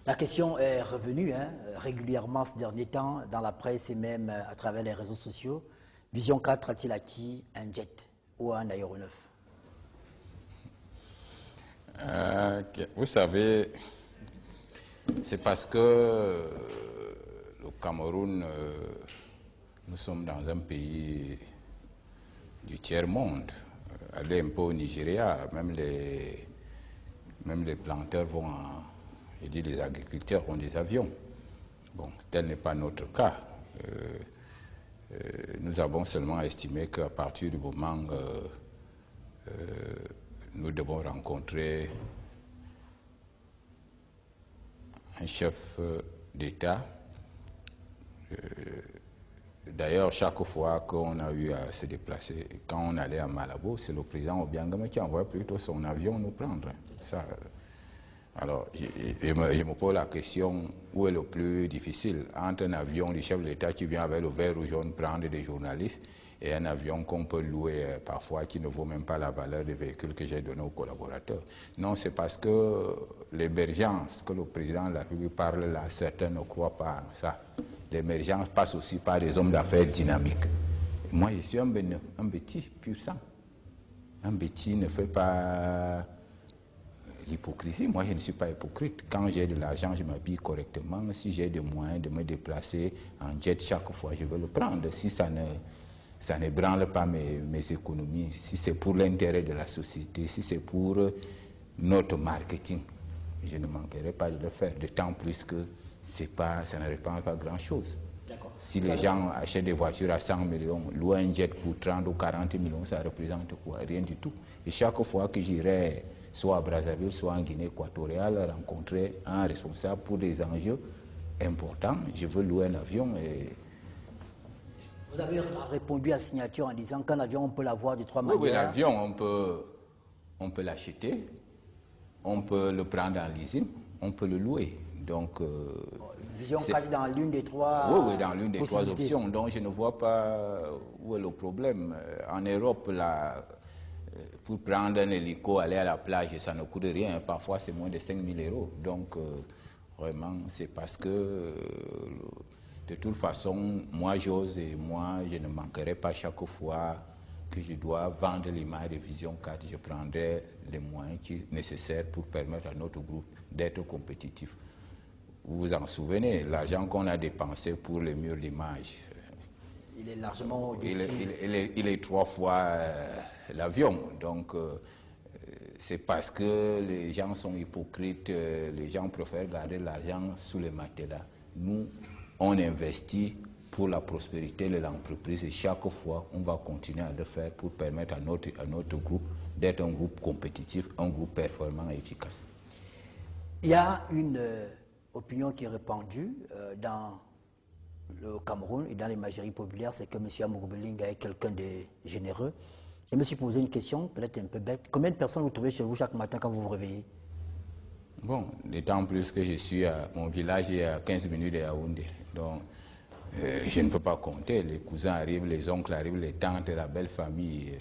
La question est revenue régulièrement ces derniers temps dans la presse et même à travers les réseaux sociaux. Vision 4 a-t-il acquis un jet ou un aéronef? Vous savez, c'est parce que le Cameroun, nous sommes dans un pays du tiers-monde. Allez un peu au Nigeria, même les planteurs vont je dis les agriculteurs ont des avions. Bon, tel n'est pas notre cas. Nous avons seulement estimé qu'à partir du moment nous devons rencontrer un chef d'État. D'ailleurs, chaque fois qu'on a eu à se déplacer, quand on allait à Malabo, c'est le président Obiangama qui envoyait plutôt son avion nous prendre. Ça, alors, je me pose la question, où est le plus difficile entre un avion du chef de l'État qui vient avec le vert ou jaune prendre des journalistes et un avion qu'on peut louer parfois qui ne vaut même pas la valeur des véhicules que j'ai donnés aux collaborateurs? Non, c'est parce que l'émergence que le président de la République parle là, certains ne croient pas à ça. L'émergence passe aussi par des hommes d'affaires dynamiques. Moi, je suis un bêtis pur sang. Un bêtis ne fait pas l'hypocrisie. Moi, je ne suis pas hypocrite. Quand j'ai de l'argent, je m'habille correctement. Si j'ai des moyens de me déplacer en jet chaque fois, je veux le prendre. Si ça ne branle pas mes économies, si c'est pour l'intérêt de la société, si c'est pour notre marketing, je ne manquerai pas de le faire. D'autant plus que ça ne répond pas grand-chose. Si les gens achètent des voitures à 100 millions, louer un jet pour 30 ou 40 millions, ça représente quoi? Rien du tout. Et chaque fois que j'irai soit à Brazzaville, soit en Guinée équatoriale, rencontrer un responsable pour des enjeux importants, je veux louer un avion. Et vous avez répondu à signature en disant qu'un avion, on peut l'avoir de trois manières. Oui, l'avion, on peut l'acheter, on peut le prendre en leasing, on peut le louer. Donc, Vision 4 dans l'une des trois. Oui, dans l'une des trois options. Donc, je ne vois pas où est le problème. En Europe, là, pour prendre un hélico, aller à la plage, ça ne coûte rien. Parfois, c'est moins de 5 000 euros. Donc, vraiment, c'est parce que, de toute façon, moi, j'ose et moi, je ne manquerai pas chaque fois que je dois vendre l'image de Vision 4. Je prendrai les moyens nécessaires pour permettre à notre groupe d'être compétitif. Vous vous en souvenez, l'argent qu'on a dépensé pour les murs d'image, il est largement au-dessus. Il est 3 fois l'avion. Donc, c'est parce que les gens sont hypocrites, les gens préfèrent garder l'argent sous les matelas. Nous, on investit pour la prospérité de l'entreprise et chaque fois, on va continuer à le faire pour permettre à notre groupe d'être un groupe compétitif, un groupe performant et efficace. Il y a une opinion qui est répandue dans le Cameroun et dans l'imagerie populaire, c'est que M. Amourou Belinga est quelqu'un de généreux. Je me suis posé une question, peut-être un peu bête. Combien de personnes vous trouvez chez vous chaque matin quand vous vous réveillez? Bon, d'autant plus que je suis à mon village est à 15 minutes de Yaoundé. Donc, je ne peux pas compter. Les cousins arrivent, les oncles arrivent, les tantes, la belle famille.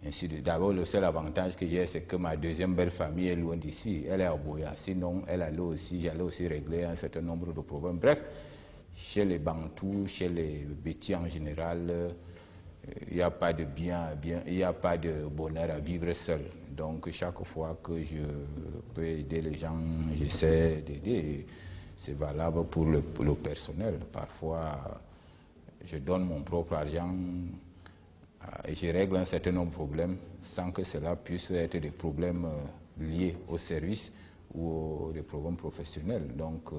Ainsi de. D'abord, le seul avantage que j'ai, c'est que ma deuxième belle famille est loin d'ici. Elle est à Boya. Sinon, j'allais aussi régler un certain nombre de problèmes. Bref, chez les Bantous, chez les Bétis en général, il n'y a pas de il n'y a pas de bonheur à vivre seul. Donc, chaque fois que je peux aider les gens, j'essaie d'aider. C'est valable pour le personnel. Parfois, je donne mon propre argent et je règle un certain nombre de problèmes sans que cela puisse être des problèmes liés au service ou des problèmes professionnels. Donc,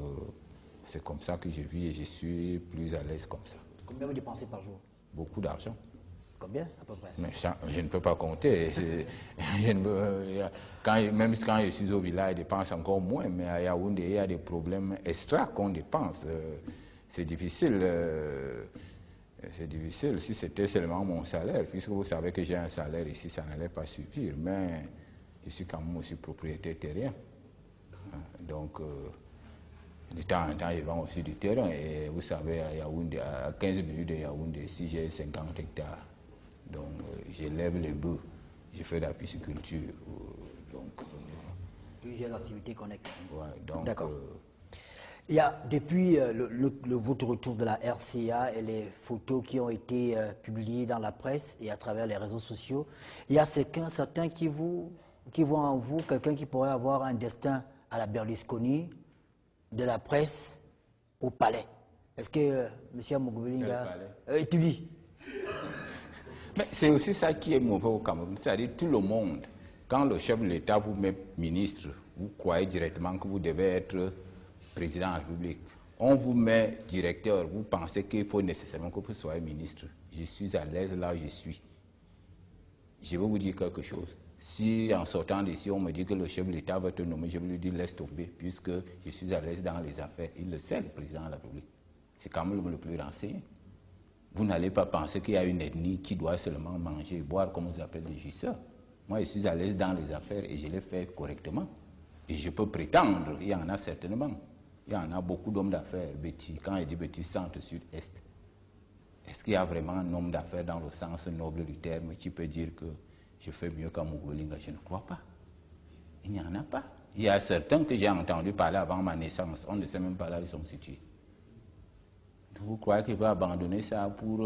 c'est comme ça que je vis et je suis plus à l'aise comme ça. Combien vous dépensez par jour? Beaucoup d'argent. Combien à peu près? Mais ça, je ne peux pas compter. Même quand je suis au village, je dépense encore moins. Mais à Yaoundé, il y a des problèmes extra qu'on dépense. C'est difficile. C'est difficile si c'était seulement mon salaire, puisque vous savez que j'ai un salaire ici, ça n'allait pas suffire. Mais je suis quand même aussi propriétaire terrien. Donc, de temps en temps, je vends aussi du terrain. Et vous savez, à Yaoundé, à 15 minutes de Yaoundé, si j'ai 50 hectares, donc j'élève les bœufs, je fais de la pisciculture. Donc, plusieurs activités connexes. Ouais, donc, d'accord. Il y a, depuis votre retour de la RCA et les photos qui ont été publiées dans la presse et à travers les réseaux sociaux, il y a certains qui voient en vous quelqu'un qui pourrait avoir un destin à la Berlusconi, de la presse au palais. Est-ce que M. Mougobelinga étudie? Mais c'est aussi ça qui est mauvais au Cameroun. C'est-à-dire tout le monde, quand le chef de l'État vous met ministre, vous croyez directement que vous devez être président de la République. On vous met directeur, vous pensez qu'il faut nécessairement que vous soyez ministre. Je suis à l'aise là où je suis. Je vais vous dire quelque chose. Si en sortant d'ici, on me dit que le chef de l'État va te nommer, je vais lui dire laisse tomber, puisque je suis à l'aise dans les affaires. Il le sait, le président de la République. C'est quand même le plus renseigné. Vous n'allez pas penser qu'il y a une ethnie qui doit seulement manger et boire, comme on vous appelle les jouisseurs. Moi, je suis à l'aise dans les affaires et je les fais correctement. Et je peux prétendre, il y en a certainement. Il y en a beaucoup d'hommes d'affaires, Betty. Quand il dit Betty, centre, sud, est. Est-ce qu'il y a vraiment un homme d'affaires dans le sens noble du terme qui peut dire que je fais mieux qu'à Mougobelinga? Je ne crois pas. Il n'y en a pas. Il y a certains que j'ai entendu parler avant ma naissance. On ne sait même pas là où ils sont situés. Vous croyez qu'il va abandonner ça pour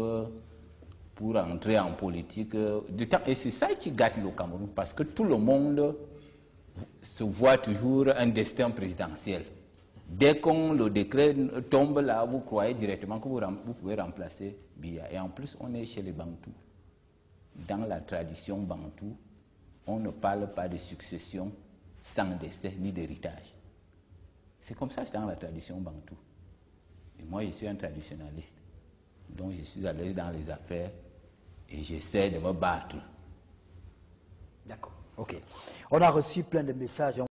entrer en politique et c'est ça qui gâte le Cameroun, parce que tout le monde se voit toujours un destin présidentiel. Dès que le décret tombe là, vous croyez directement que vous pouvez remplacer Biya. Et en plus, on est chez les Bantous. Dans la tradition Bantou, on ne parle pas de succession sans décès ni d'héritage. C'est comme ça dans la tradition Bantou. Et moi, je suis un traditionnaliste. Donc, je suis à l'aise dans les affaires et j'essaie de me battre. D'accord, ok. On a reçu plein de messages.